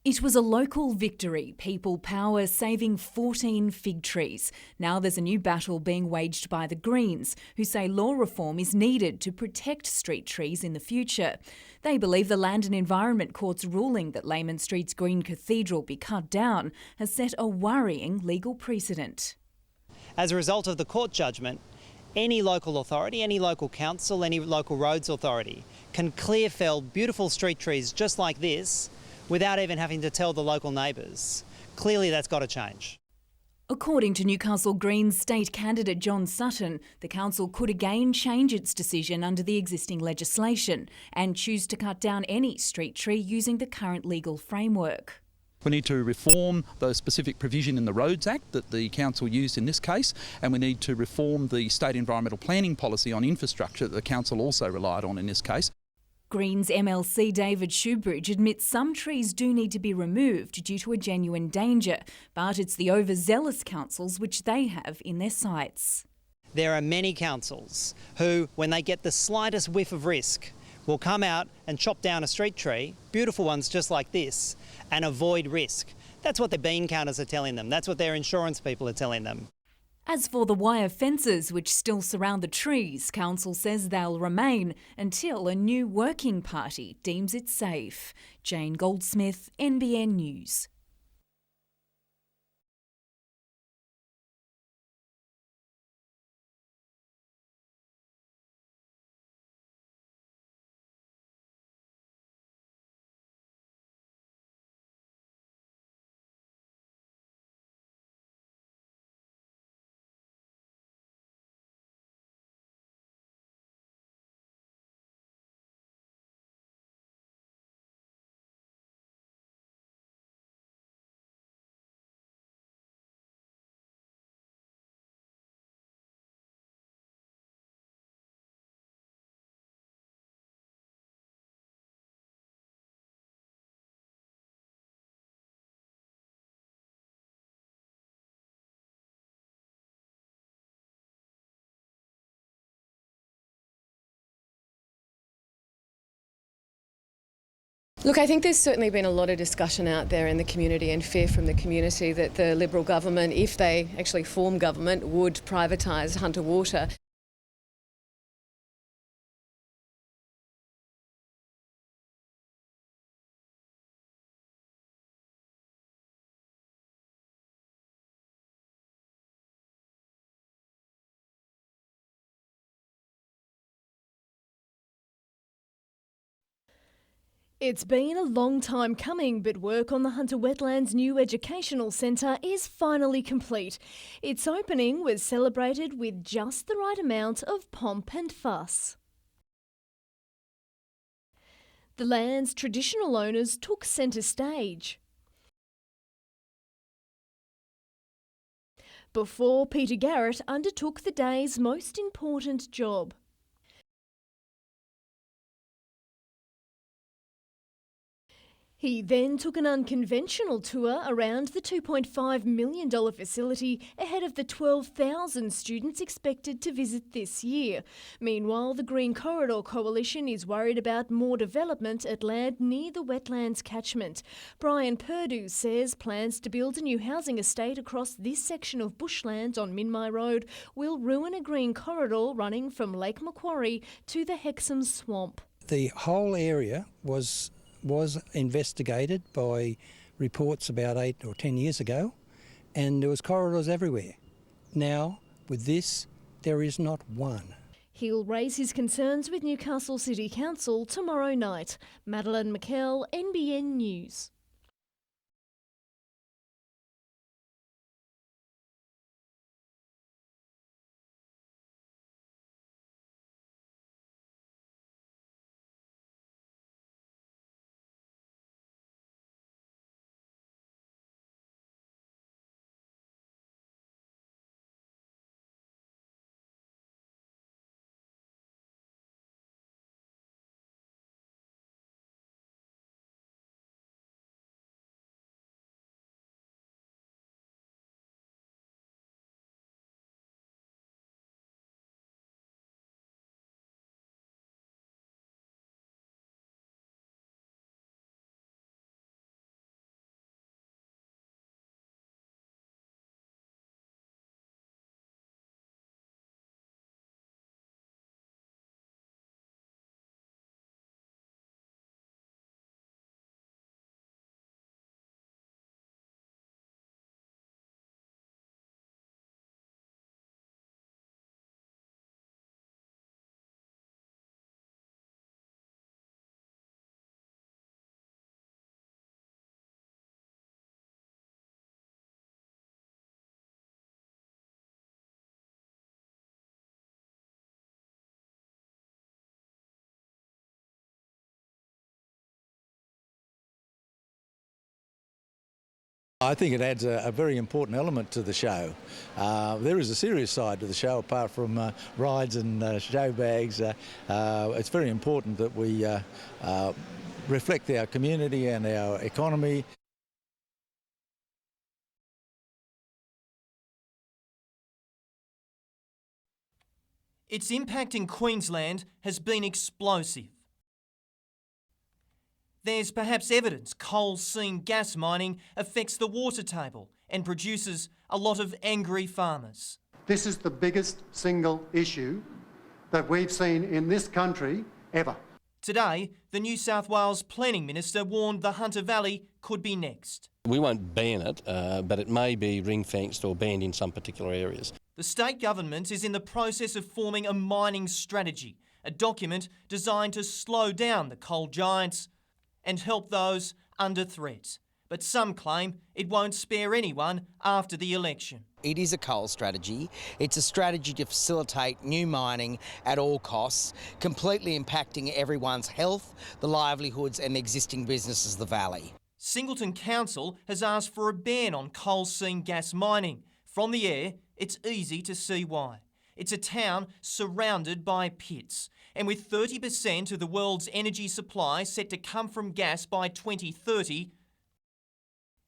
It was a local victory, People Power saving 14 fig trees. Now there's a new battle being waged by the Greens, who say law reform is needed to protect street trees in the future. They believe the Land and Environment Court's ruling that Lehman Street's Green Cathedral be cut down has set a worrying legal precedent. As a result of the court judgment, any local authority, any local council, any local roads authority can clear fell beautiful street trees just like this without even having to tell the local neighbours. Clearly that's got to change. According to Newcastle Greens state candidate John Sutton, the council could again change its decision under the existing legislation and choose to cut down any street tree using the current legal framework. We need to reform the specific provision in the Roads Act that the council used in this case, and we need to reform the state environmental planning policy on infrastructure that the council also relied on in this case. Greens MLC David Shoebridge admits some trees do need to be removed due to a genuine danger, but it's the overzealous councils which they have in their sights. There are many councils who, when they get the slightest whiff of risk, will come out and chop down a street tree, beautiful ones just like this, and avoid risk. That's what their bean counters are telling them. That's what their insurance people are telling them. As for the wire fences which still surround the trees, council says they'll remain until a new working party deems it safe. Jane Goldsmith, NBN News. Look, I think there's certainly been a lot of discussion out there in the community and fear from the community that the Liberal government, if they actually form government, would privatise Hunter Water. It's been a long time coming, but work on the Hunter Wetlands new educational centre is finally complete. Its opening was celebrated with just the right amount of pomp and fuss. The land's traditional owners took centre stage before Peter Garrett undertook the day's most important job. He then took an unconventional tour around the $2.5 million facility ahead of the 12,000 students expected to visit this year. Meanwhile, the Green Corridor Coalition is worried about more development at land near the wetlands catchment. Brian Purdue says plans to build a new housing estate across this section of bushland on Minmi Road will ruin a green corridor running from Lake Macquarie to the Hexham Swamp. The whole area was investigated by reports about 8 or 10 years ago, and there was corridors everywhere. Now, with this, there is not one. He'll raise his concerns with Newcastle City Council tomorrow night. Madeline McKell, NBN News. I think it adds a very important element to the show. There is a serious side to the show apart from rides and show bags. It's very important that we reflect our community and our economy. Its impact in Queensland has been explosive. There's perhaps evidence coal seam gas mining affects the water table and produces a lot of angry farmers. This is the biggest single issue that we've seen in this country ever. Today, the New South Wales Planning Minister warned the Hunter Valley could be next. We won't ban it, but it may be ring-fenced or banned in some particular areas. The state government is in the process of forming a mining strategy, a document designed to slow down the coal giants and help those under threat. But some claim it won't spare anyone after the election. It is a coal strategy. It's a strategy to facilitate new mining at all costs, completely impacting everyone's health, the livelihoods and existing businesses of the valley. Singleton Council has asked for a ban on coal seam gas mining. From the air, it's easy to see why. It's a town surrounded by pits, and with 30% of the world's energy supply set to come from gas by 2030,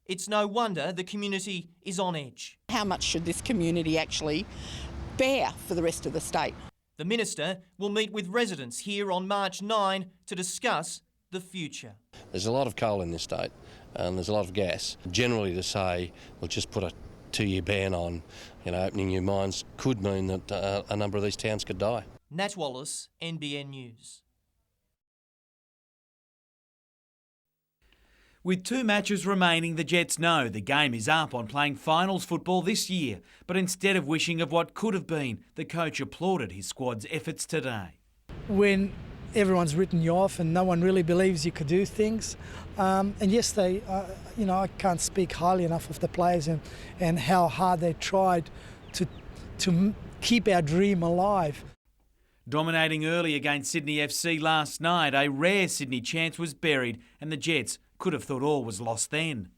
it's no wonder the community is on edge. How much should this community actually bear for the rest of the state? The Minister will meet with residents here on March 9 to discuss the future. There's a lot of coal in this state and there's a lot of gas. Generally to say we'll just put a 2-year ban on opening new mines could mean that a number of these towns could die. Nat Wallace, NBN News. With 2 matches remaining, the Jets know the game is up on playing finals football this year. But instead of wishing of what could have been, the coach applauded his squad's efforts today. When everyone's written you off and no one really believes you could do things, and yes, they, I can't speak highly enough of the players and how hard they tried to keep our dream alive. Dominating early against Sydney FC last night, a rare Sydney chance was buried and the Jets could have thought all was lost then.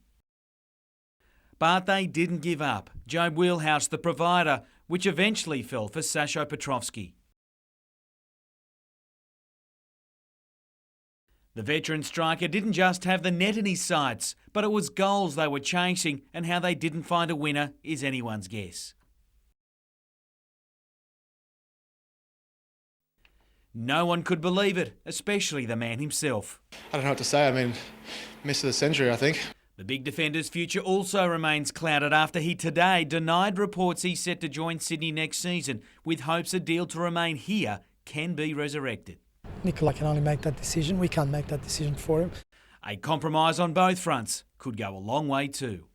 But they didn't give up. Joe Wheelhouse, the provider, which eventually fell for Sasho Petrovski. The veteran striker didn't just have the net in his sights, but it was goals they were chasing, and how they didn't find a winner is anyone's guess. No one could believe it, especially the man himself. I don't know what to say. I mean, miss of the century, I think. The big defender's future also remains clouded after he today denied reports he's set to join Sydney next season, with hopes a deal to remain here can be resurrected. Nicola can only make that decision. We can't make that decision for him. A compromise on both fronts could go a long way too.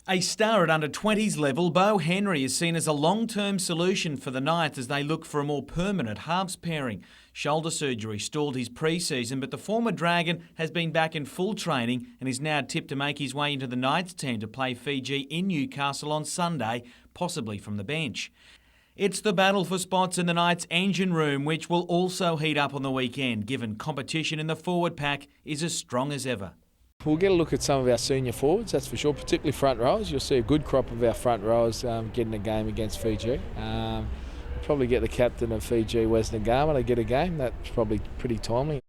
A star at under-20s level, Bo Henry is seen as a long-term solution for the Knights as they look for a more permanent halves pairing. Shoulder surgery stalled his pre-season, but the former Dragon has been back in full training and is now tipped to make his way into the Knights team to play Fiji in Newcastle on Sunday, possibly from the bench. It's the battle for spots in the Knights' engine room, which will also heat up on the weekend, given competition in the forward pack is as strong as ever. We'll get a look at some of our senior forwards, that's for sure, particularly front rowers. You'll see a good crop of our front rowers getting a game against Fiji. Probably get the captain of Fiji, Wes Ngama, to get a game. That's probably pretty timely.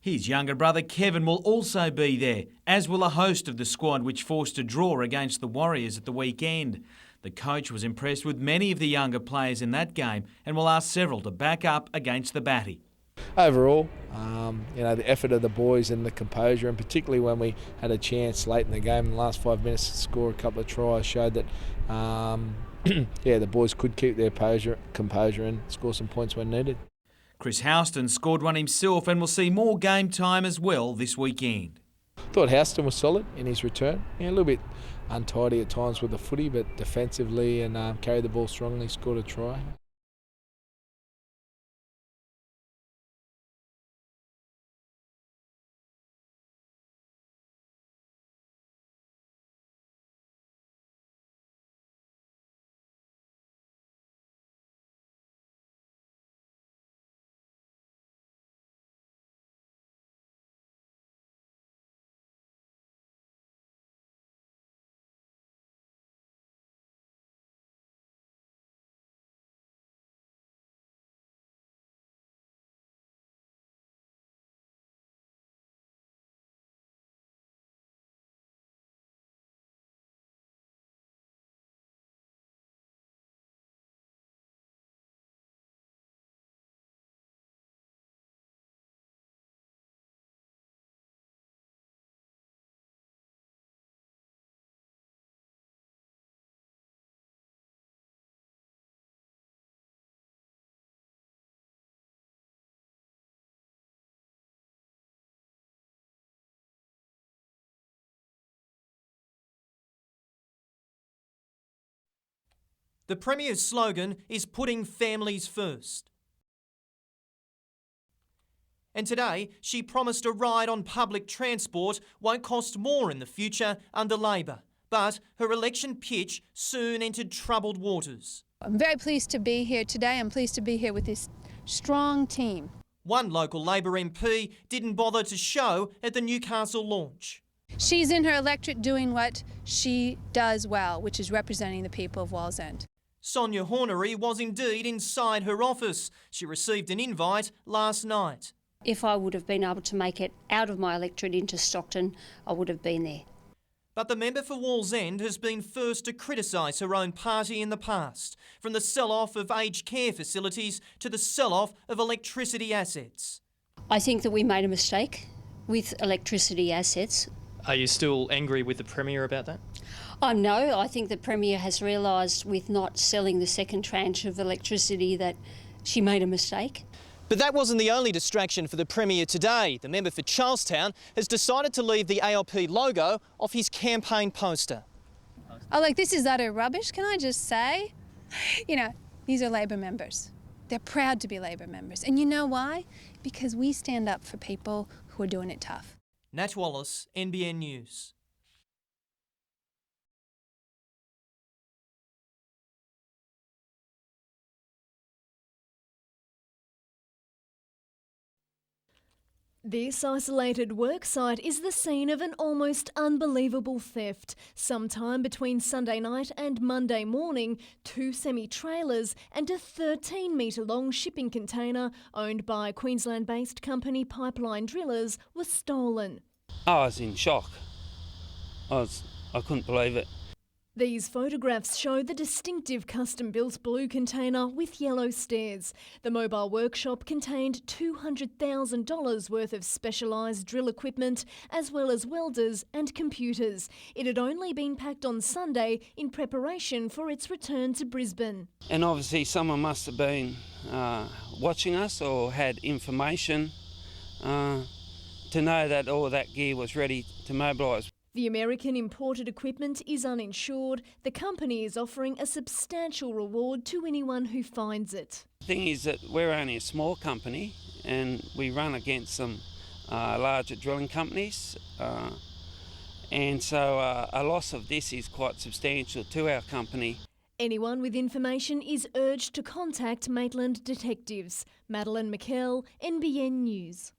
His younger brother Kevin will also be there, as will a host of the squad which forced a draw against the Warriors at the weekend. The coach was impressed with many of the younger players in that game and will ask several to back up against the Batty. Overall, the effort of the boys and the composure, and particularly when we had a chance late in the game in the last 5 minutes to score a couple of tries, showed that the boys could keep their composure and score some points when needed. Chris Houston scored one himself and will see more game time as well this weekend. Thought Houston was solid in his return. Yeah, a little bit untidy at times with the footy, but defensively and carried the ball strongly, scored a try. The Premier's slogan is putting families first. And today, she promised a ride on public transport won't cost more in the future under Labor. But her election pitch soon entered troubled waters. I'm very pleased to be here today. I'm pleased to be here with this strong team. One local Labor MP didn't bother to show at the Newcastle launch. She's in her electorate doing what she does well, which is representing the people of Wallsend. Sonia Hornery was indeed inside her office. She received an invite last night. If I would have been able to make it out of my electorate into Stockton, I would have been there. But the member for Wallsend has been first to criticise her own party in the past, from the sell-off of aged care facilities to the sell-off of electricity assets. I think that we made a mistake with electricity assets. Are you still angry with the Premier about that? No, I think the Premier has realised with not selling the second tranche of electricity that she made a mistake. But that wasn't the only distraction for the Premier today. The member for Charlestown has decided to leave the ALP logo off his campaign poster. Oh, like, this is utter rubbish, can I just say? You know, these are Labor members. They're proud to be Labor members. And you know why? Because we stand up for people who are doing it tough. Nat Wallace, NBN News. This isolated worksite is the scene of an almost unbelievable theft. Sometime between Sunday night and Monday morning, 2 semi-trailers and a 13-metre-long shipping container owned by Queensland-based company Pipeline Drillers were stolen. I was in shock. I couldn't believe it. These photographs show the distinctive custom-built blue container with yellow stairs. The mobile workshop contained $200,000 worth of specialised drill equipment, as well as welders and computers. It had only been packed on Sunday in preparation for its return to Brisbane. And obviously someone must have been watching us or had information to know that all that gear was ready to mobilise. The American imported equipment is uninsured. The company is offering a substantial reward to anyone who finds it. The thing is that we're only a small company and we run against some larger drilling companies, and so a loss of this is quite substantial to our company. Anyone with information is urged to contact Maitland Detectives. Madeline McKell, NBN News.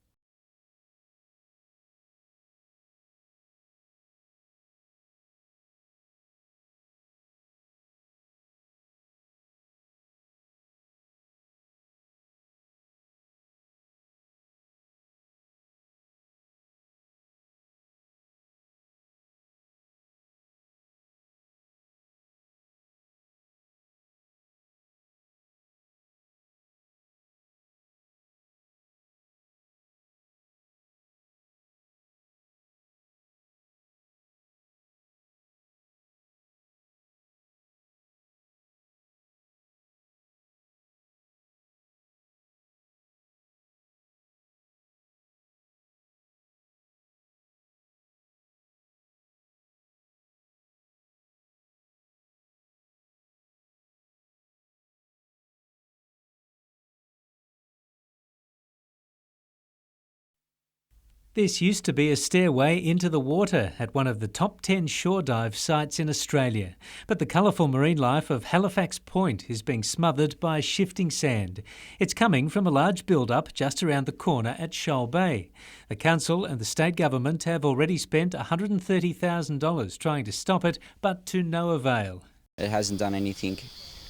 This used to be a stairway into the water at one of the top 10 shore dive sites in Australia. But the colourful marine life of Halifax Point is being smothered by shifting sand. It's coming from a large build-up just around the corner at Shoal Bay. The council and the state government have already spent $130,000 trying to stop it, but to no avail. It hasn't done anything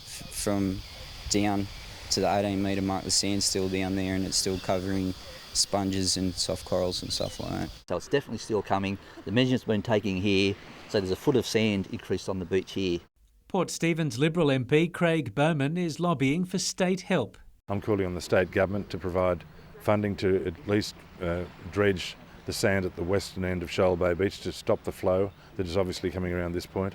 from down to the 18-metre mark. The sand's still down there and it's still covering sponges and soft corals and stuff like that. So it's definitely still coming. The measurement's been taken here, so there's a foot of sand increased on the beach here. Port Stephens Liberal MP Craig Bowman is lobbying for state help. I'm calling on the state government to provide funding to at least dredge the sand at the western end of Shoal Bay Beach to stop the flow that is obviously coming around this point.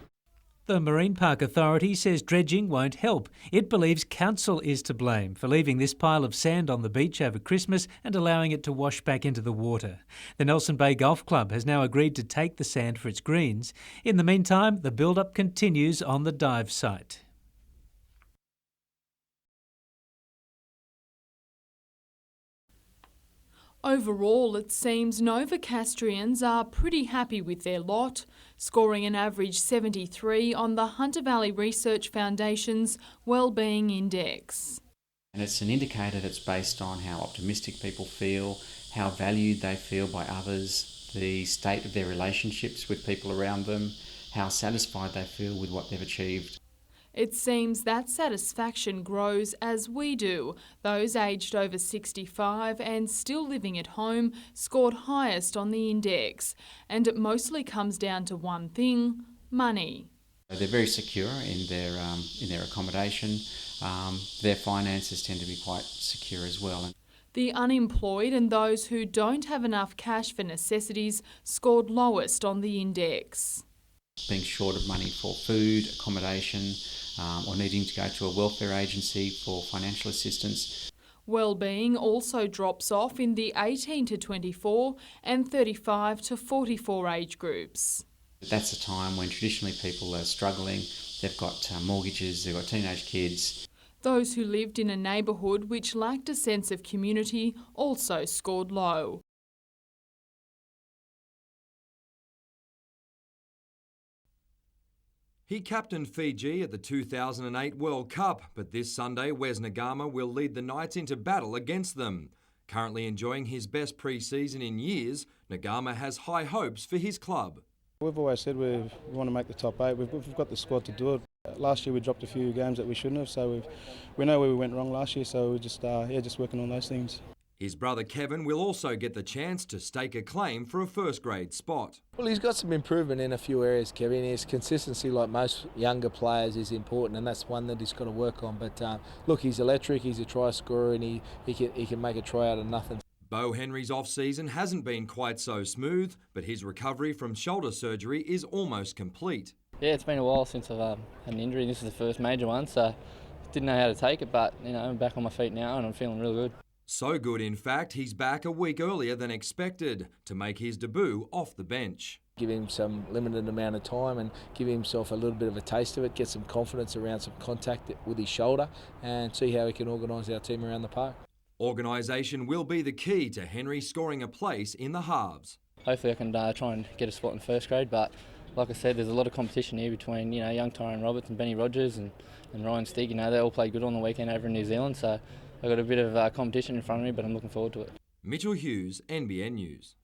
The Marine Park Authority says dredging won't help. It believes council is to blame for leaving this pile of sand on the beach over Christmas and allowing it to wash back into the water. The Nelson Bay Golf Club has now agreed to take the sand for its greens. In the meantime, the build-up continues on the dive site. Overall, it seems Novocastrians are pretty happy with their lot, scoring an average 73 on the Hunter Valley Research Foundation's Wellbeing Index. And it's an indicator that's based on how optimistic people feel, how valued they feel by others, the state of their relationships with people around them, how satisfied they feel with what they've achieved. It seems that satisfaction grows as we do. Those aged over 65 and still living at home scored highest on the index. And it mostly comes down to one thing: money. They're very secure in their accommodation. Their finances tend to be quite secure as well. The unemployed and those who don't have enough cash for necessities scored lowest on the index. Being short of money for food, accommodation, or needing to go to a welfare agency for financial assistance. Wellbeing also drops off in the 18 to 24 and 35 to 44 age groups. That's a time when traditionally people are struggling. They've got mortgages, they've got teenage kids. Those who lived in a neighbourhood which lacked a sense of community also scored low. He captained Fiji at the 2008 World Cup, but this Sunday Wes Ngama will lead the Knights into battle against them. Currently enjoying his best pre-season in years, Ngama has high hopes for his club. We've always said we want to make the top 8. We've got the squad to do it. Last year we dropped a few games that we shouldn't have, so we know where we went wrong last year, so we're just working on those things. His brother Kevin will also get the chance to stake a claim for a first-grade spot. Well, he's got some improvement in a few areas, Kevin. His consistency, like most younger players, is important, and that's one that he's got to work on. But look, he's electric, he's a try scorer, and he can make a try out of nothing. Beau Henry's off-season hasn't been quite so smooth, but his recovery from shoulder surgery is almost complete. Yeah, it's been a while since I've had an injury. This is the first major one, so didn't know how to take it, but I'm back on my feet now and I'm feeling really good. So good, in fact, he's back a week earlier than expected to make his debut off the bench. Give him some limited amount of time and give himself a little bit of a taste of it, get some confidence around some contact with his shoulder and see how he can organise our team around the park. Organisation will be the key to Henry scoring a place in the halves. Hopefully I can try and get a spot in first grade, but like I said, there's a lot of competition here between young Tyrone Roberts and Benny Rogers and Ryan Stigg. They all played good on the weekend over in New Zealand, so I've got a bit of competition in front of me, but I'm looking forward to it. Mitchell Hughes, NBN News.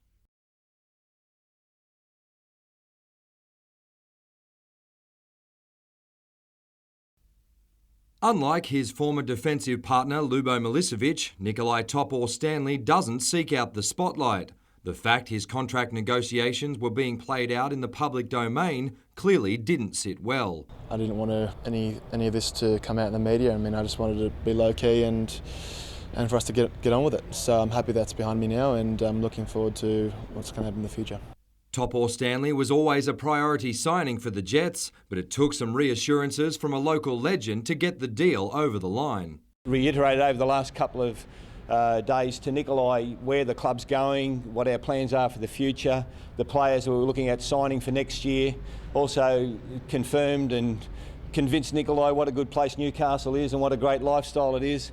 Unlike his former defensive partner Lubo Milicevic, Nikolai Topor-Stanley doesn't seek out the spotlight. The fact his contract negotiations were being played out in the public domain clearly didn't sit well. I didn't want any of this to come out in the media. I just wanted to be low-key and for us to get on with it. So I'm happy that's behind me now, and I'm looking forward to what's going to happen in the future. Topor-Stanley was always a priority signing for the Jets, but it took some reassurances from a local legend to get the deal over the line. Reiterated over the last couple of days to Nikolai where the club's going, what our plans are for the future, the players that we're looking at signing for next year. Also confirmed and convinced Nikolai what a good place Newcastle is and what a great lifestyle it is.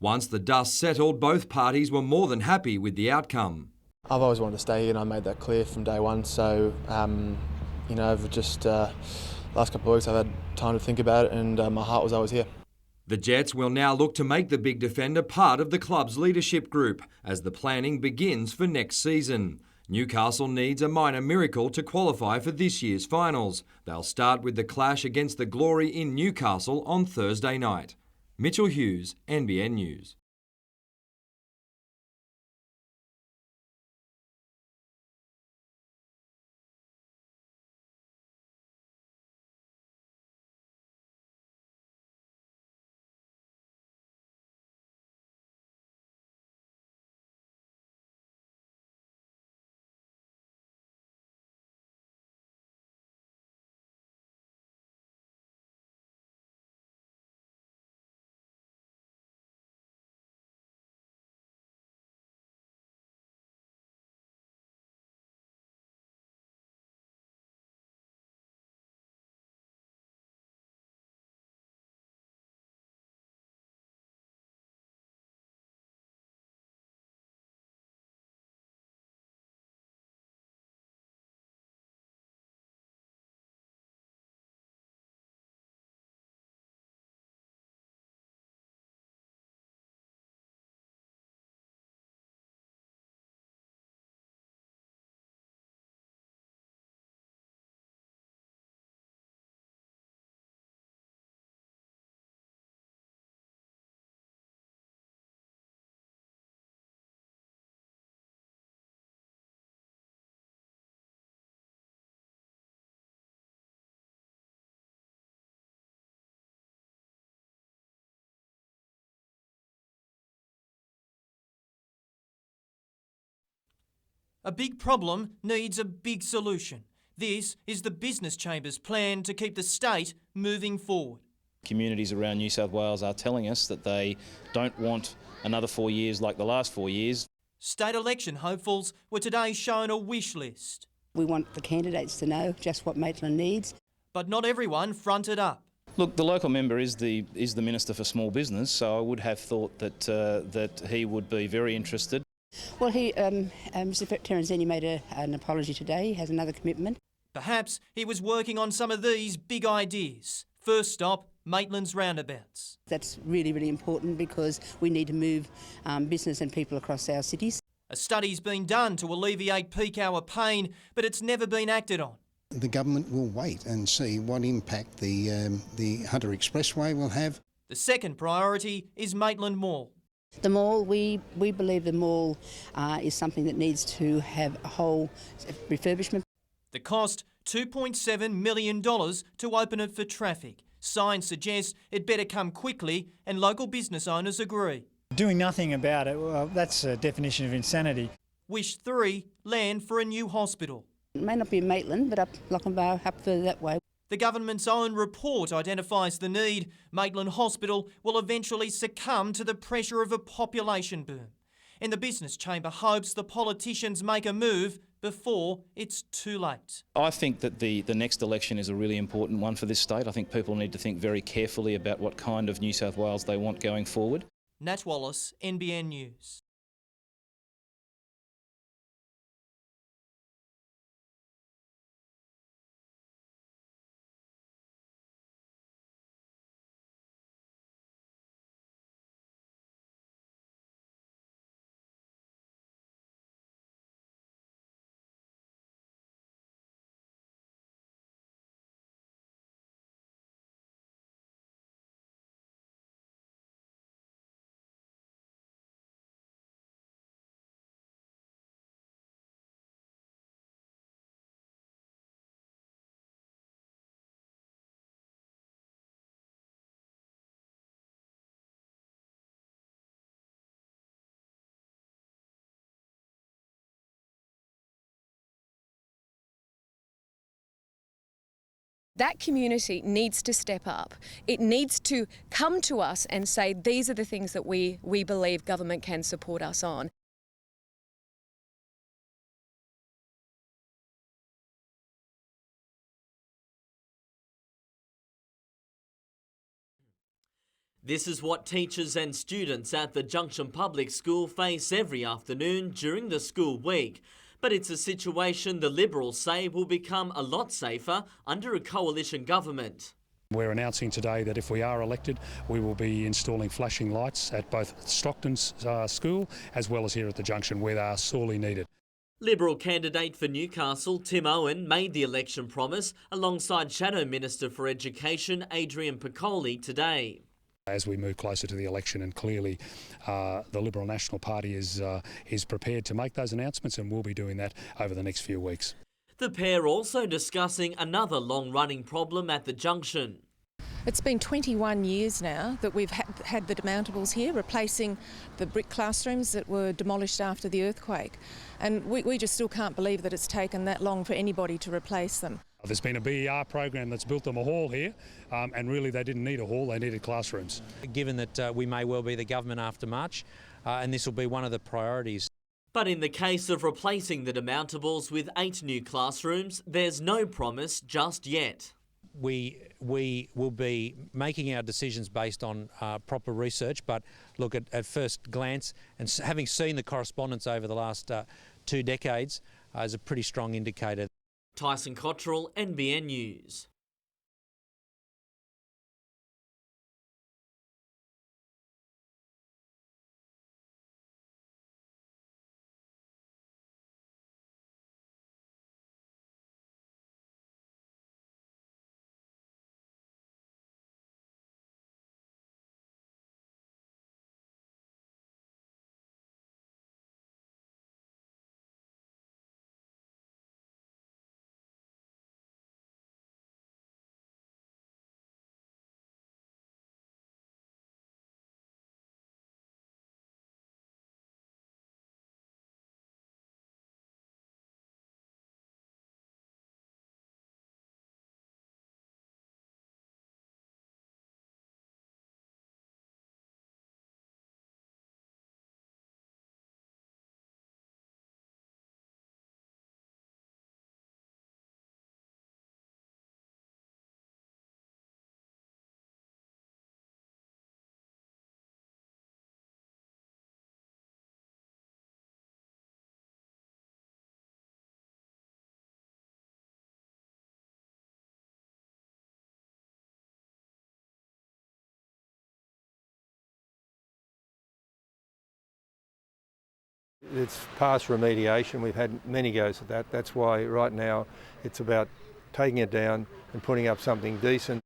Once the dust settled, both parties were more than happy with the outcome. I've always wanted to stay here and I made that clear from day one. So, over just last couple of weeks I've had time to think about it and my heart was always here. The Jets will now look to make the big defender part of the club's leadership group as the planning begins for next season. Newcastle needs a minor miracle to qualify for this year's finals. They'll start with the clash against the Glory in Newcastle on Thursday night. Mitchell Hughes, NBN News. A big problem needs a big solution. This is the Business Chamber's plan to keep the state moving forward. Communities around New South Wales are telling us that they don't want another 4 years like the last 4 years. State election hopefuls were today shown a wish list. We want the candidates to know just what Maitland needs. But not everyone fronted up. Look, the local member is the Minister for Small Business, so I would have thought that he would be very interested. Well, Mr Terenzini made an apology today. He has another commitment. Perhaps he was working on some of these big ideas. First stop, Maitland's roundabouts. That's really, really important because we need to move business and people across our cities. A study's been done to alleviate peak hour pain, but it's never been acted on. The government will wait and see what impact the Hunter Expressway will have. The second priority is Maitland Mall. The mall, we believe the mall is something that needs to have a whole refurbishment. The cost, $2.7 million to open it for traffic. Signs suggest it better come quickly and local business owners agree. Doing nothing about it, well, that's a definition of insanity. Wish 3, land for a new hospital. It may not be in Maitland, but up Lochinvar, up further that way. The government's own report identifies the need. Maitland Hospital will eventually succumb to the pressure of a population boom. And the Business Chamber hopes the politicians make a move before it's too late. I think that the next election is a really important one for this state. I think people need to think very carefully about what kind of New South Wales they want going forward. Nat Wallace, NBN News. That community needs to step up. It needs to come to us and say, these are the things that we believe government can support us on. This is what teachers and students at the Junction Public School face every afternoon during the school week. But it's a situation the Liberals say will become a lot safer under a coalition government. We're announcing today that if we are elected, we will be installing flashing lights at both Stockton's school as well as here at the Junction, where they are sorely needed. Liberal candidate for Newcastle, Tim Owen, made the election promise alongside Shadow Minister for Education, Adrian Piccoli, today. As we move closer to the election, and clearly the Liberal National Party is prepared to make those announcements, and we'll be doing that over the next few weeks. The pair also discussing another long-running problem at the Junction. It's been 21 years now that we've had the demountables here, replacing the brick classrooms that were demolished after the earthquake. And we just still can't believe that it's taken that long for anybody to replace them. There's been a BER program that's built them a hall here, and really they didn't need a hall, they needed classrooms. Given that we may well be the government after March, and this will be one of the priorities. But in the case of replacing the demountables with 8 new classrooms, there's no promise just yet. We will be making our decisions based on proper research, but look, at first glance, and having seen the correspondence over the last 2 decades, is a pretty strong indicator. Tyson Cottrell, NBN News. It's past remediation. We've had many goes at that. That's why right now it's about taking it down and putting up something decent.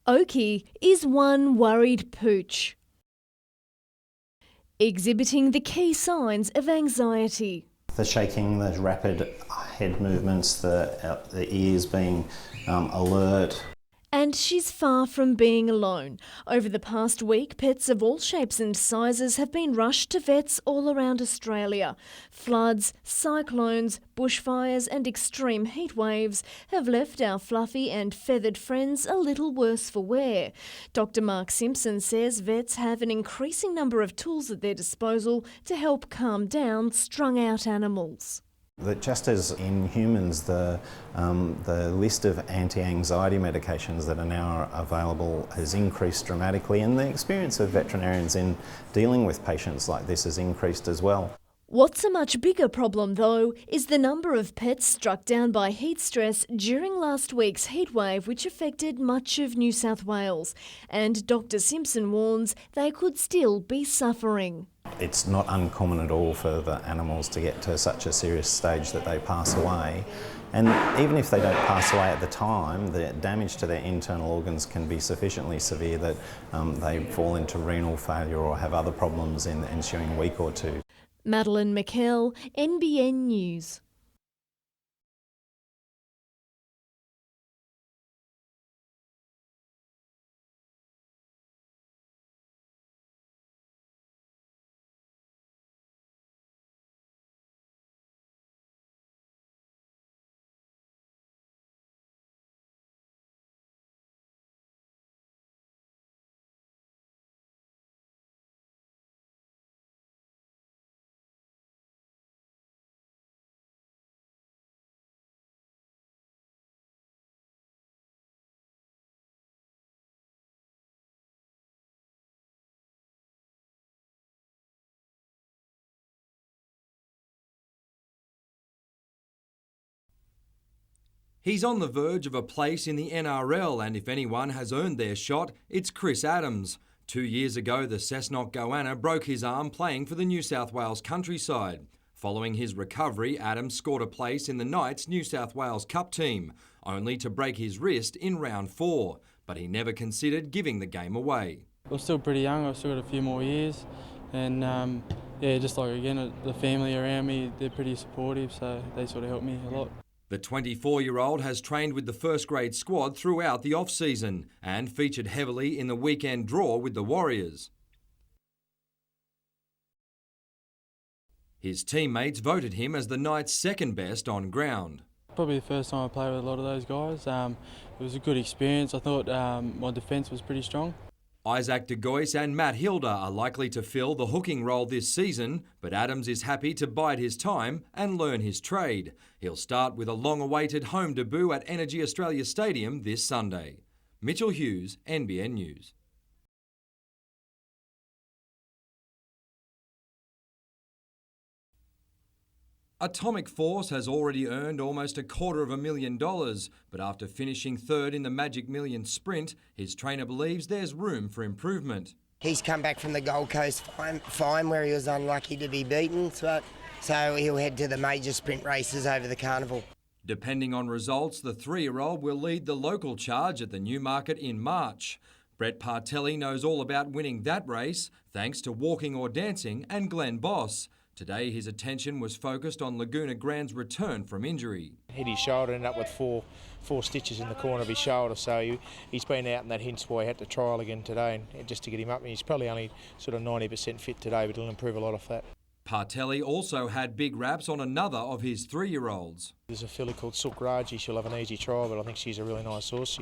Oki is one worried pooch, exhibiting the key signs of anxiety. The shaking, the rapid head movements, the ears being alert. And she's far from being alone. Over the past week, pets of all shapes and sizes have been rushed to vets all around Australia. Floods, cyclones, bushfires and extreme heat waves have left our fluffy and feathered friends a little worse for wear. Dr. Mark Simpson says vets have an increasing number of tools at their disposal to help calm down strung-out animals. That just as in humans, the list of anti-anxiety medications that are now available has increased dramatically, and the experience of veterinarians in dealing with patients like this has increased as well. What's a much bigger problem, though, is the number of pets struck down by heat stress during last week's heatwave, which affected much of New South Wales. And Dr. Simpson warns they could still be suffering. It's not uncommon at all for the animals to get to such a serious stage that they pass away. And even if they don't pass away at the time, the damage to their internal organs can be sufficiently severe that they fall into renal failure or have other problems in the ensuing week or two. Madeline McKell, NBN News. He's on the verge of a place in the NRL, and if anyone has earned their shot, it's Chris Adams. 2 years ago, the Cessnock Goanna broke his arm playing for the New South Wales countryside. Following his recovery, Adams scored a place in the Knights New South Wales Cup team, only to break his wrist in round 4, but he never considered giving the game away. I'm still pretty young, I've still got a few more years, and just like again, the family around me, they're pretty supportive, so they sort of help me a lot. The 24-year-old has trained with the first grade squad throughout the off-season and featured heavily in the weekend draw with the Warriors. His teammates voted him as the Knights' second best on ground. Probably the first time I played with a lot of those guys. It was a good experience. I thought my defence was pretty strong. Isaac De Gois and Matt Hilda are likely to fill the hooking role this season, but Adams is happy to bide his time and learn his trade. He'll start with a long-awaited home debut at Energy Australia Stadium this Sunday. Mitchell Hughes, NBN News. Atomic Force has already earned almost $250,000, but after finishing third in the Magic Million sprint, his trainer believes there's room for improvement. He's come back from the Gold Coast fine where he was unlucky to be beaten, so he'll head to the major sprint races over the carnival. Depending on results, the 3-year-old will lead the local charge at the Newmarket in March. Brett Partelli knows all about winning that race, thanks to Walking or Dancing and Glenn Boss. Today, his attention was focused on Laguna Grande's return from injury. Hit his shoulder, ended up with four stitches in the corner of his shoulder, so he's been out, and that hence why he had to trial again today, and just to get him up. And he's probably only sort of 90% fit today, but he'll improve a lot off that. Partelli also had big raps on another of his 3-year-olds. There's a filly called Silk Raji. She'll have an easy trial, but I think she's a really nice horse.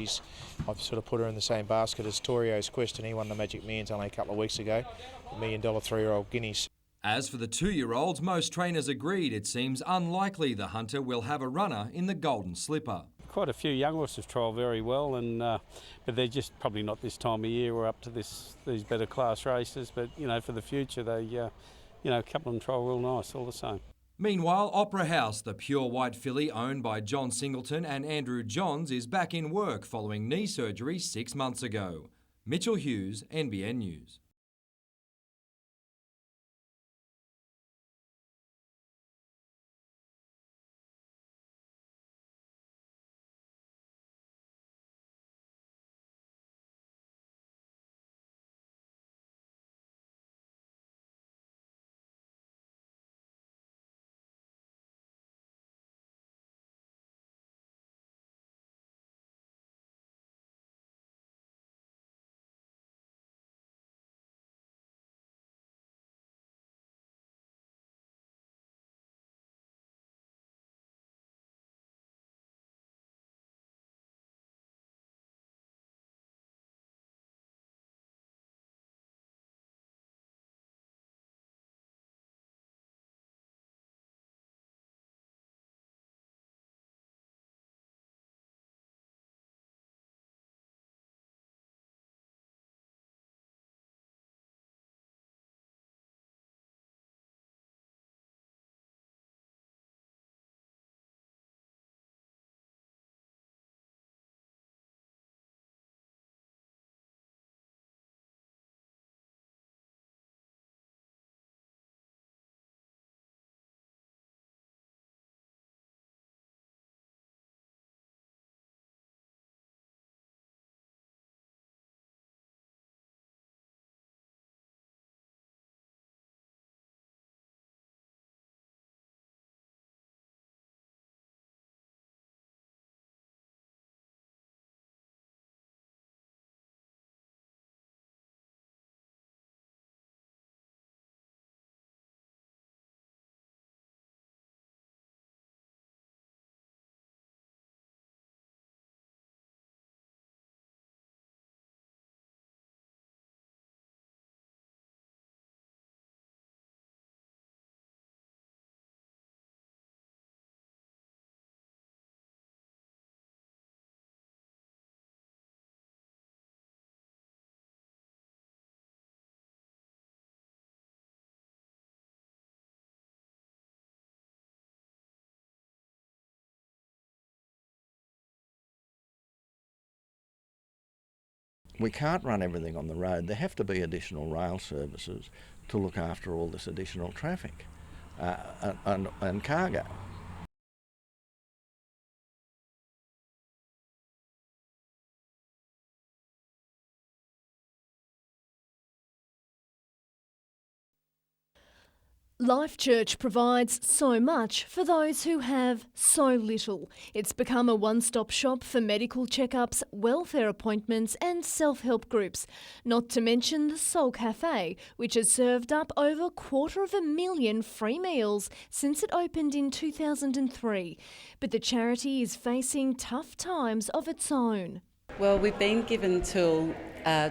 I've sort of put her in the same basket as Torio's Quest, and he won the Magic Millions only a couple of weeks ago, $1 million 3-year-old guineas. As for the 2-year-olds, most trainers agreed it seems unlikely the hunter will have a runner in the Golden Slipper. Quite a few young horses trial very well, and but they're just probably not this time of year. We're up to these better class races, but for the future they a couple of them trial real nice all the same. Meanwhile, Opera House, the pure white filly owned by John Singleton and Andrew Johns, is back in work following knee surgery 6 months ago. Mitchell Hughes, NBN News. We can't run everything on the road. There have to be additional rail services to look after all this additional traffic and cargo. Life Church provides so much for those who have so little. It's become a one-stop shop for medical checkups, welfare appointments and self-help groups. Not to mention the Soul Cafe, which has served up over 250,000 free meals since it opened in 2003. But the charity is facing tough times of its own. Well, we've been given till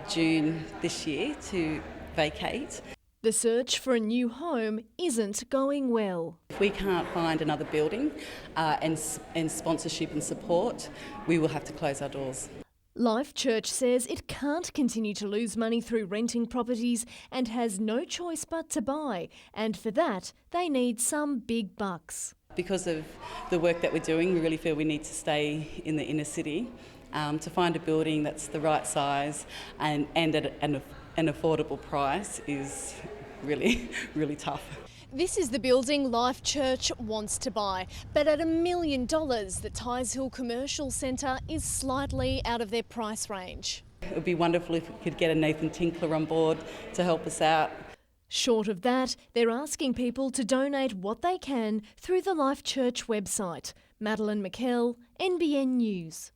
June this year to vacate. The search for a new home isn't going well. If we can't find another building and sponsorship and support, we will have to close our doors. Life Church says it can't continue to lose money through renting properties and has no choice but to buy, and for that they need some big bucks. Because of the work that we're doing, we really feel we need to stay in the inner city to find a building that's the right size and at an affordable price is really, really tough. This is the building Life Church wants to buy, but at $1 million, the Tighes Hill Commercial Centre is slightly out of their price range. It would be wonderful if we could get a Nathan Tinkler on board to help us out. Short of that, they're asking people to donate what they can through the Life Church website. Madeline McKell, NBN News.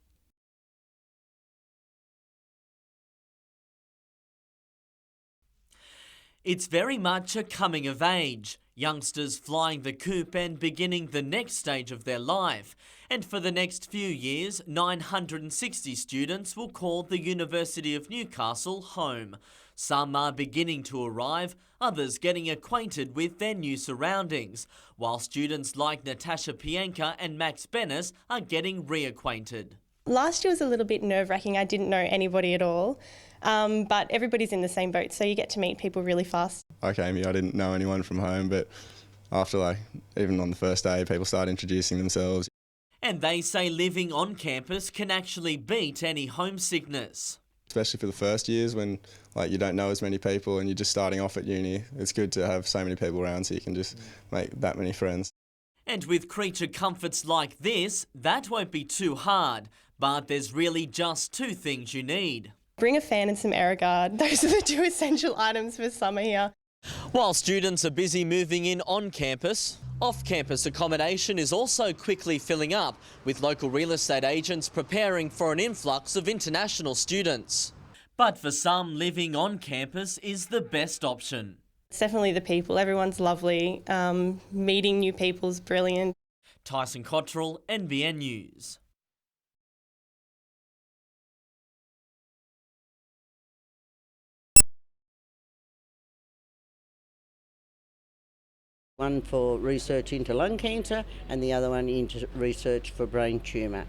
It's very much a coming of age. Youngsters flying the coop and beginning the next stage of their life. And for the next few years, 960 students will call the University of Newcastle home. Some are beginning to arrive, others getting acquainted with their new surroundings, while students like Natasha Pienka and Max Bennis are getting reacquainted. Last year was a little bit nerve-wracking. I didn't know anybody at all, but everybody's in the same boat, so you get to meet people really fast. I came here, I didn't know anyone from home, but after even on the first day, people started introducing themselves. And they say living on campus can actually beat any homesickness. Especially for the first years when you don't know as many people and you're just starting off at uni. It's good to have so many people around so you can just make that many friends. And with creature comforts like this, that won't be too hard. But there's really just two things you need. Bring a fan and some AeroGuard. Those are the two essential items for summer here. While students are busy moving in on campus, off-campus accommodation is also quickly filling up, with local real estate agents preparing for an influx of international students. But for some, living on campus is the best option. It's definitely the people. Everyone's lovely. Meeting new people is brilliant. Tyson Cottrell, NBN News. One for research into lung cancer and the other one into research for brain tumour.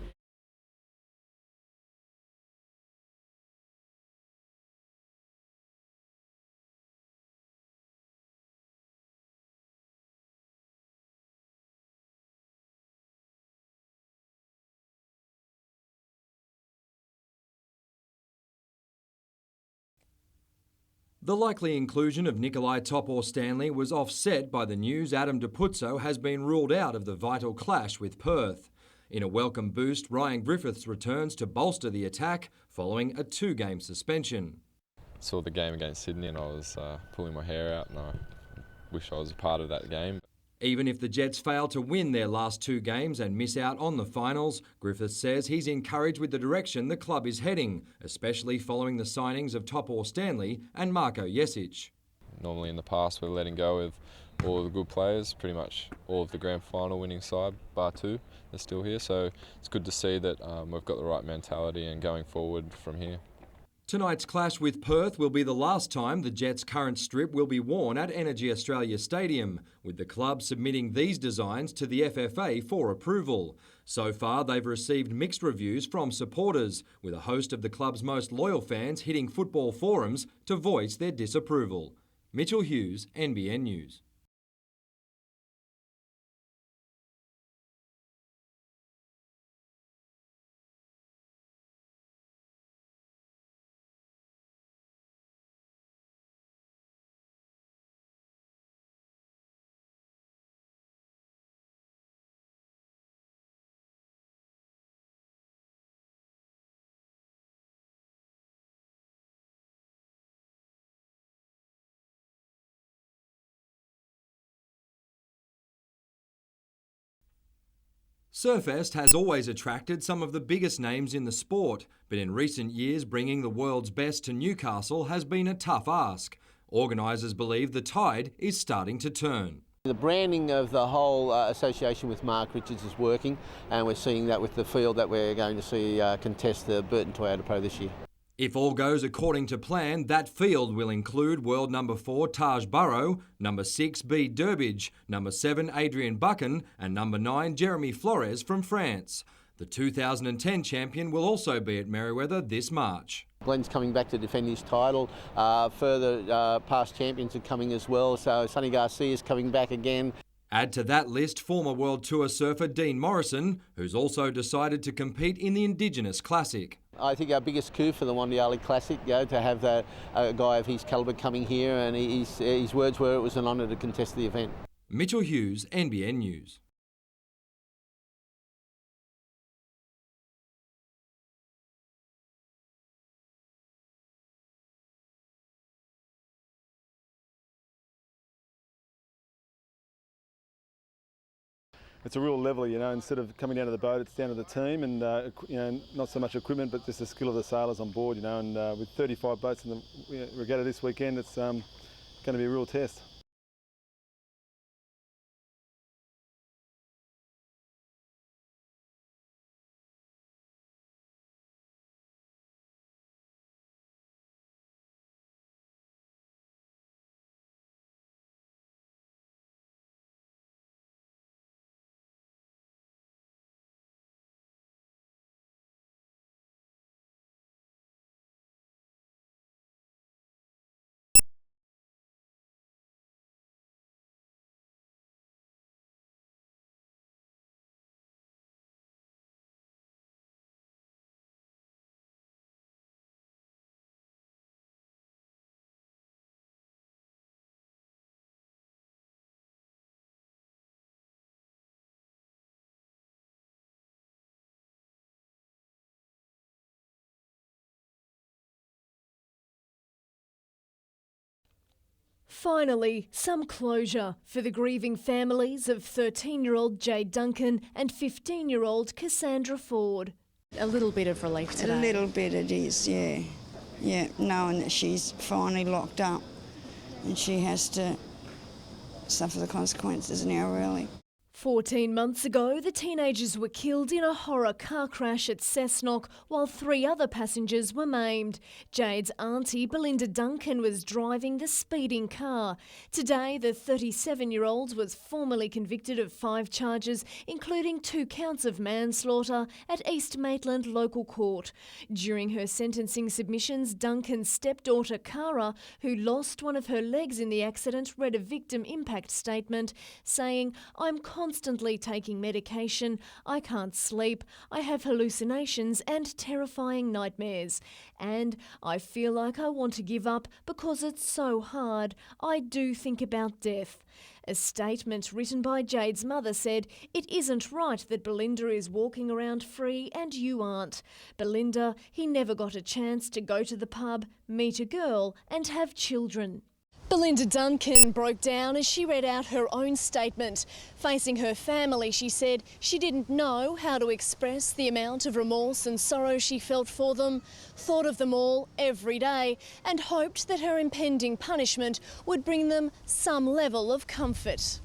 The likely inclusion of Nikolai Topor-Stanley was offset by the news Adam DiPuzzo has been ruled out of the vital clash with Perth. In a welcome boost, Ryan Griffiths returns to bolster the attack following a 2-game suspension. Saw the game against Sydney and I was pulling my hair out and I wish I was a part of that game. Even if the Jets fail to win their last 2 games and miss out on the finals, Griffiths says he's encouraged with the direction the club is heading, especially following the signings of Topor-Stanley and Marko Jesic. Normally in the past we're letting go of all of the good players, pretty much all of the grand final winning side, bar 2, they're still here, so it's good to see that we've got the right mentality and going forward from here. Tonight's clash with Perth will be the last time the Jets' current strip will be worn at Energy Australia Stadium, with the club submitting these designs to the FFA for approval. So far, they've received mixed reviews from supporters, with a host of the club's most loyal fans hitting football forums to voice their disapproval. Mitchell Hughes, NBN News. Surfest has always attracted some of the biggest names in the sport, but in recent years bringing the world's best to Newcastle has been a tough ask. Organisers believe the tide is starting to turn. The branding of the whole association with Mark Richards is working, and we're seeing that with the field that we're going to see contest the Burton Toyota Pro this year. If all goes according to plan, that field will include world number 4 Taj Burrow, number 6 B Durbidge, number 7 Adrian Buchan and number 9 Jeremy Flores from France. The 2010 champion will also be at Merewether this March. Glenn's coming back to defend his title. Further past champions are coming as well, so Sonny Garcia's coming back again. Add to that list former World Tour surfer Dean Morrison, who's also decided to compete in the Indigenous Classic. I think our biggest coup for the Wandiali Classic, to have a guy of his calibre coming here, and his words were it was an honour to contest the event. Mitchell Hughes, NBN News. It's a real leveler, instead of coming down to the boat, it's down to the team, and not so much equipment, but just the skill of the sailors on board, and with 35 boats in the regatta this weekend, it's going to be a real test. Finally, some closure for the grieving families of 13-year-old Jade Duncan and 15-year-old Cassandra Ford. A little bit of relief today. A little bit it is, yeah. Yeah, knowing that she's finally locked up and she has to suffer the consequences now, really. 14 months ago, the teenagers were killed in a horror car crash at Cessnock, while 3 other passengers were maimed. Jade's auntie, Belinda Duncan, was driving the speeding car. Today, the 37-year-old was formally convicted of 5 charges, including 2 counts of manslaughter at East Maitland Local Court. During her sentencing submissions, Duncan's stepdaughter, Cara, who lost one of her legs in the accident, read a victim impact statement saying, "I'm constantly taking medication, I can't sleep, I have hallucinations and terrifying nightmares, and I feel like I want to give up because it's so hard. I do think about death." A statement written by Jade's mother said, "It isn't right that Belinda is walking around free and you aren't. Belinda, he never got a chance to go to the pub, meet a girl and have children." Belinda Duncan broke down as she read out her own statement. Facing her family, she said she didn't know how to express the amount of remorse and sorrow she felt for them, thought of them all every day, and hoped that her impending punishment would bring them some level of comfort.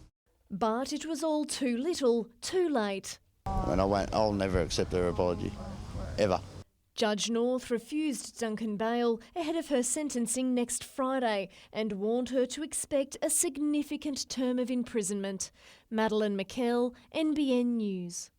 But it was all too little, too late. I'll never accept her apology, ever. Judge North refused Duncan bail ahead of her sentencing next Friday and warned her to expect a significant term of imprisonment. Madeline McKell, NBN News.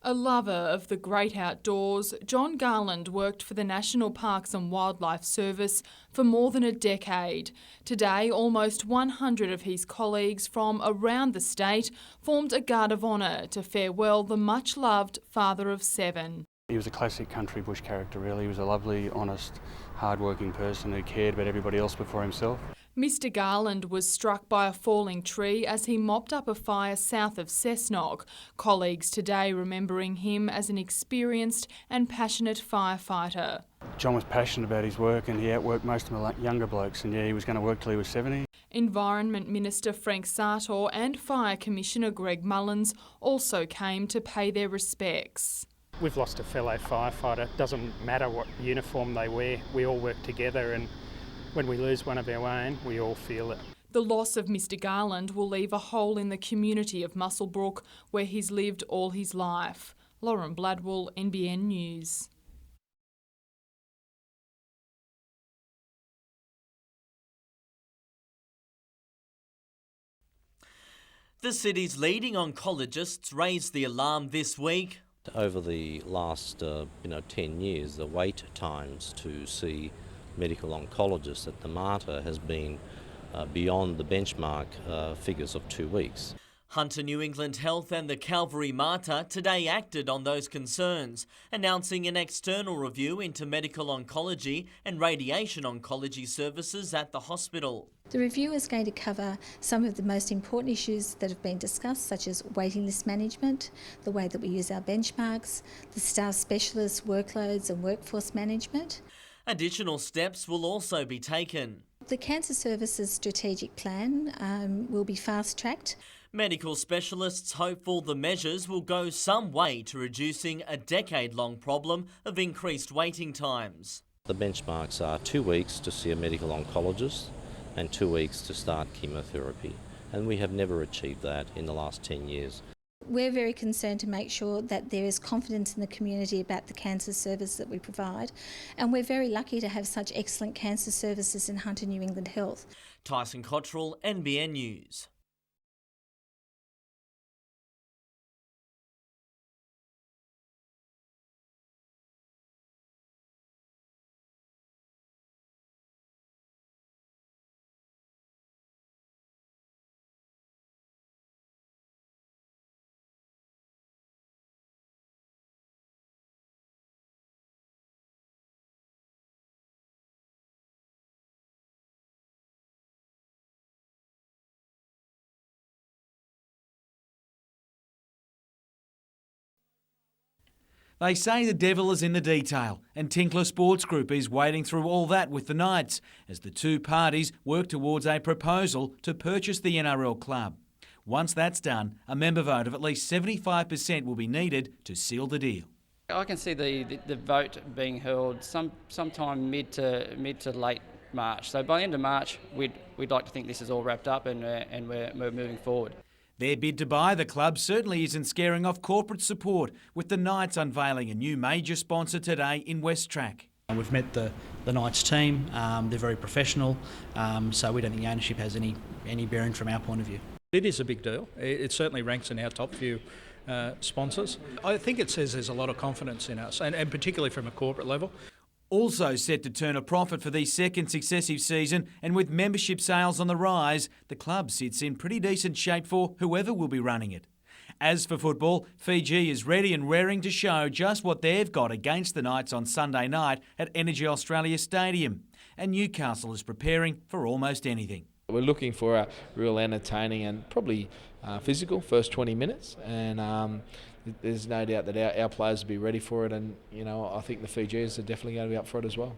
A lover of the great outdoors, John Garland worked for the National Parks and Wildlife Service for more than a decade. Today, almost 100 of his colleagues from around the state formed a guard of honour to farewell the much-loved father of 7. He was a classic country bush character, really. He was a lovely, honest, hard-working person who cared about everybody else before himself. Mr Garland was struck by a falling tree as he mopped up a fire south of Cessnock. Colleagues today remembering him as an experienced and passionate firefighter. John was passionate about his work and he outworked most of the younger blokes, and he was going to work till he was 70. Environment Minister Frank Sartor and Fire Commissioner Greg Mullins also came to pay their respects. We've lost a fellow firefighter. Doesn't matter what uniform they wear, we all work together, and when we lose one of our own, we all feel it. The loss of Mr Garland will leave a hole in the community of Muswellbrook, where he's lived all his life. Lauren Bladwell, NBN News. The city's leading oncologists raised the alarm this week. Over the last 10 years, the wait times to see medical oncologists at the Mater has been beyond the benchmark figures of 2 weeks. Hunter New England Health and the Calvary Mater today acted on those concerns, announcing an external review into medical oncology and radiation oncology services at the hospital. The review is going to cover some of the most important issues that have been discussed, such as waiting list management, the way that we use our benchmarks, the staff specialist workloads and workforce management. Additional steps will also be taken. The Cancer Services Strategic Plan will be fast-tracked. Medical specialists hopeful the measures will go some way to reducing a decade-long problem of increased waiting times. The benchmarks are 2 weeks to see a medical oncologist and 2 weeks to start chemotherapy, and we have never achieved that in the last 10 years. We're very concerned to make sure that there is confidence in the community about the cancer service that we provide, and we're very lucky to have such excellent cancer services in Hunter New England Health. Tyson Cottrell, NBN News. They say the devil is in the detail, and Tinkler Sports Group is wading through all that with the Knights as the two parties work towards a proposal to purchase the NRL club. Once that's done, a member vote of at least 75% will be needed to seal the deal. I can see the vote being held sometime mid to late March. So by the end of March, we'd like to think this is all wrapped up and we're moving forward. Their bid to buy the club certainly isn't scaring off corporate support, with the Knights unveiling a new major sponsor today in Westrack. We've met the Knights team. They're very professional, so we don't think the ownership has any bearing from our point of view. It is a big deal. It certainly ranks in our top few sponsors. I think it says there's a lot of confidence in us, and particularly from a corporate level. Also set to turn a profit for the second successive season, and with membership sales on the rise, the club sits in pretty decent shape for whoever will be running it. As for football, Fiji is ready and raring to show just what they've got against the Knights on Sunday night at Energy Australia Stadium, and Newcastle is preparing for almost anything. We're looking for a real entertaining and probably physical first 20 minutes, and there's no doubt that our players will be ready for it, and I think the Fijians are definitely going to be up for it as well.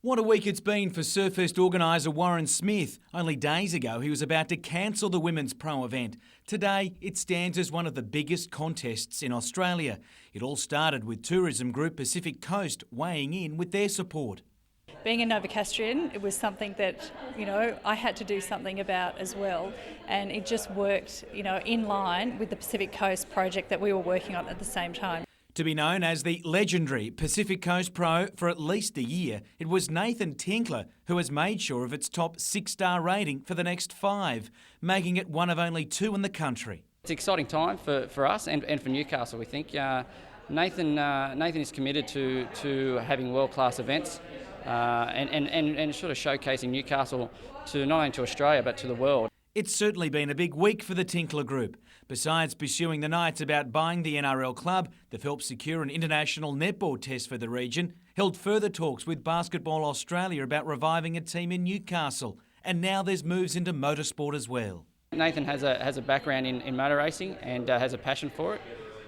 What a week it's been for Surfest organiser Warren Smith. Only days ago he was about to cancel the women's pro event. Today it stands as one of the biggest contests in Australia. It all started with tourism group Pacific Coast weighing in with their support. Being a Novocastrian, it was something that, I had to do something about as well. And it just worked, in line with the Pacific Coast project that we were working on at the same time. To be known as the legendary Pacific Coast Pro for at least a year, it was Nathan Tinkler who has made sure of its top 6-star rating for the next 5, making it one of only 2 in the country. It's an exciting time for us and for Newcastle, we think. Nathan is committed to having world-class events and sort of showcasing Newcastle to not only to Australia but to the world. It's certainly been a big week for the Tinkler Group. Besides pursuing the Knights about buying the NRL club, they've helped secure an international netball test for the region, held further talks with Basketball Australia about reviving a team in Newcastle, and now there's moves into motorsport as well. Nathan has a background in motor racing and has a passion for it,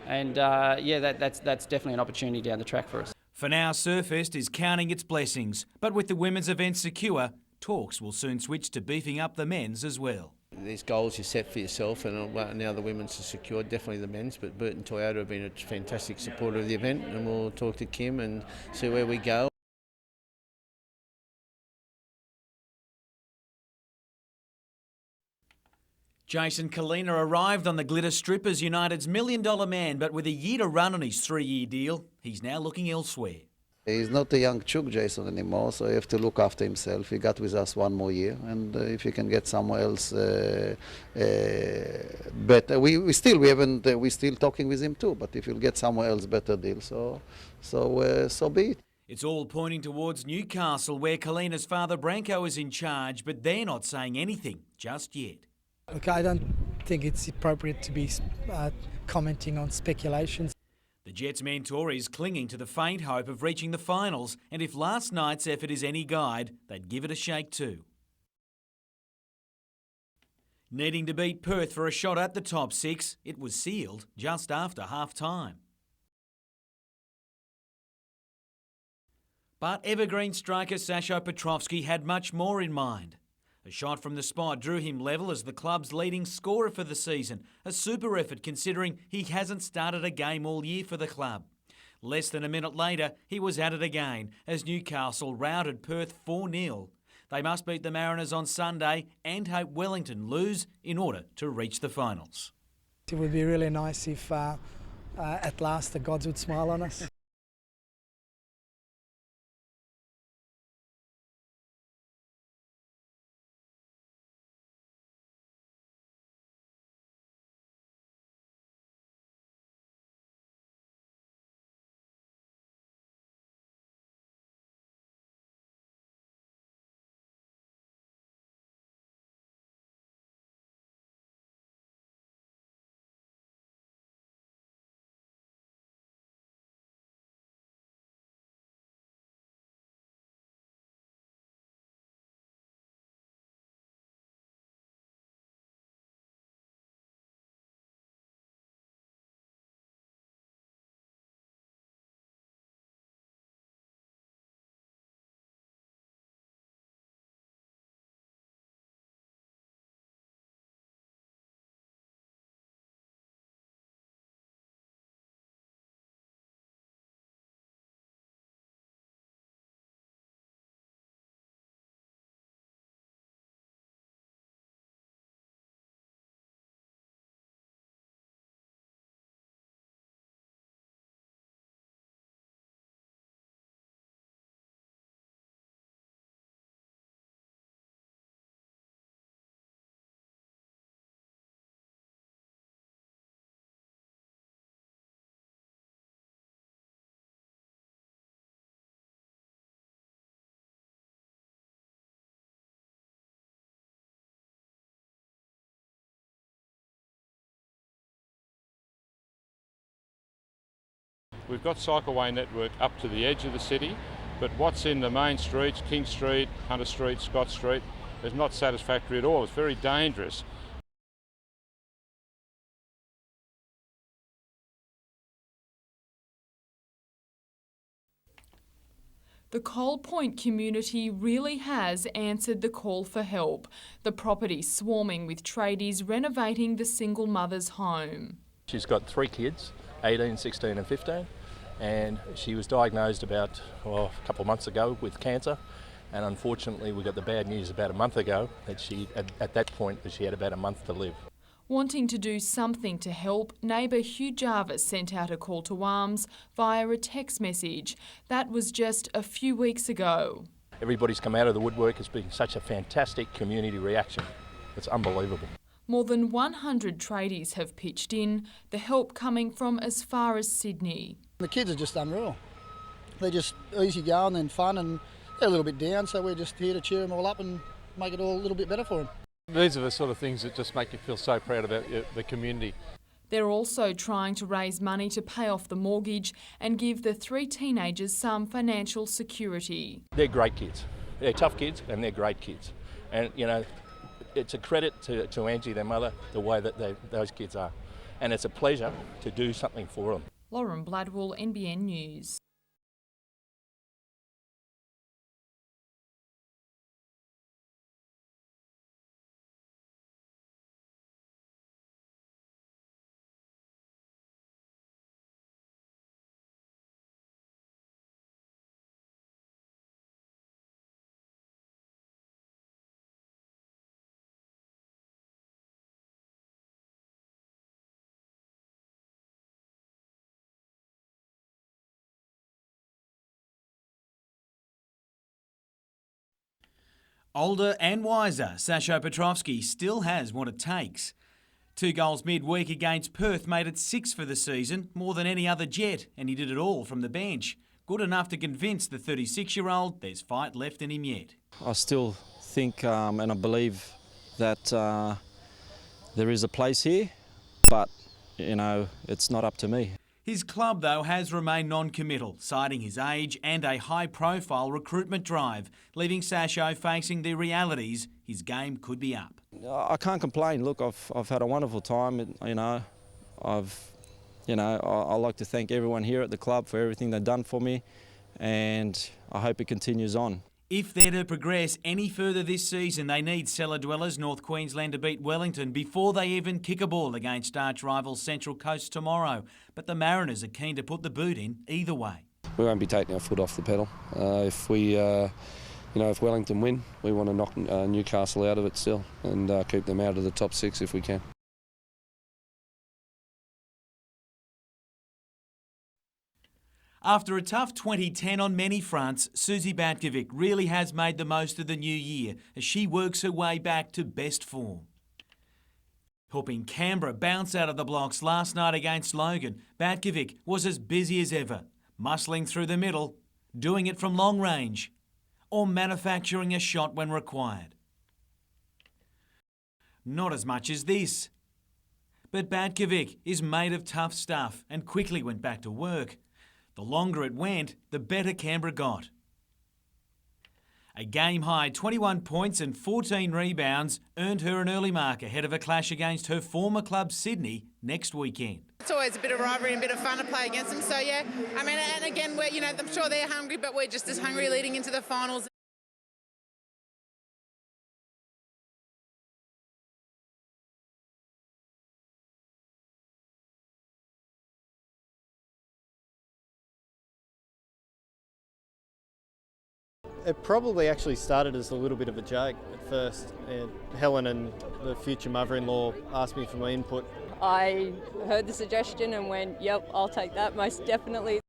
and that's definitely an opportunity down the track for us. For now, Surfest is counting its blessings, but with the women's event secure, talks will soon switch to beefing up the men's as well. These goals you set for yourself, and now the women's are secured, definitely the men's, but Burton Toyota have been a fantastic supporter of the event, and we'll talk to Kim and see where we go. Jason Kalina arrived on the Glitter Strip as United's $1 million man, but with a year to run on his 3-year deal, he's now looking elsewhere. He's not a young chook, Jason, anymore, so he have to look after himself. He got with us 1 more year, and if he can get somewhere else better, we're still talking with him too. But if he'll get somewhere else better deal, so be it. It's all pointing towards Newcastle, where Kalina's father Branko is in charge, but they're not saying anything just yet. Look, I don't think it's appropriate to be commenting on speculations. The Jets mentor is clinging to the faint hope of reaching the finals, and if last night's effort is any guide, they'd give it a shake too. Needing to beat Perth for a shot at the top 6, it was sealed just after half-time. But Evergreen striker Sasho Petrovski had much more in mind. A shot from the spot drew him level as the club's leading scorer for the season, a super effort considering he hasn't started a game all year for the club. Less than a minute later, he was at it again as Newcastle routed Perth 4-0. They must beat the Mariners on Sunday and hope Wellington lose in order to reach the finals. It would be really nice if at last the gods would smile on us. We've got cycleway network up to the edge of the city, but what's in the main streets, King Street, Hunter Street, Scott Street, is not satisfactory at all. It's very dangerous. The Coal Point community really has answered the call for help, the property swarming with tradies renovating the single mother's home. She's got 3 kids, 18, 16 and 15, and she was diagnosed about a couple of months ago with cancer, and unfortunately we got the bad news about a month ago that she, at that point, that she had about a month to live. Wanting to do something to help, neighbour Hugh Jarvis sent out a call to arms via a text message. That was just a few weeks ago. Everybody's come out of the woodwork. It's been such a fantastic community reaction. It's unbelievable. More than 100 tradies have pitched in, the help coming from as far as Sydney. The kids are just unreal. They're just easy going and fun, and they're a little bit down, so we're just here to cheer them all up and make it all a little bit better for them. These are the sort of things that just make you feel so proud about the community. They're also trying to raise money to pay off the mortgage and give the 3 teenagers some financial security. They're great kids. They're tough kids and they're great kids. And, you know, it's a credit to Angie, their mother, the way that those kids are. And it's a pleasure to do something for them. Lauren Bladwell, NBN News. Older and wiser, Sasho Petrovski still has what it takes. 2 goals midweek against Perth made it 6 for the season, more than any other Jet, and he did it all from the bench. Good enough to convince the 36-year-old there's fight left in him yet. I still think and I believe that there is a place here, but, you know, it's not up to me. His club, though, has remained non-committal, citing his age and a high-profile recruitment drive, leaving Sasho facing the realities his game could be up. I can't complain. Look, I've had a wonderful time. And, I like to thank everyone here at the club for everything they've done for me, and I hope it continues on. If they're to progress any further this season, they need cellar dwellers North Queensland to beat Wellington before they even kick a ball against arch rival Central Coast tomorrow. But the Mariners are keen to put the boot in either way. We won't be taking our foot off the pedal. If Wellington win, we want to knock Newcastle out of it still and keep them out of the top 6 if we can. After a tough 2010 on many fronts, Susie Batkovic really has made the most of the new year as she works her way back to best form. Helping Canberra bounce out of the blocks last night against Logan, Batkovic was as busy as ever, muscling through the middle, doing it from long range, or manufacturing a shot when required. Not as much as this. But Batkovic is made of tough stuff and quickly went back to work. The longer it went, the better Canberra got. A game-high 21 points and 14 rebounds earned her an early mark ahead of a clash against her former club Sydney next weekend. It's always a bit of rivalry and a bit of fun to play against them. So yeah, I mean, and again, I'm sure they're hungry, but we're just as hungry leading into the finals. It probably actually started as a little bit of a joke at first. And Helen and the future mother-in-law asked me for my input. I heard the suggestion and went, yep, I'll take that, most definitely.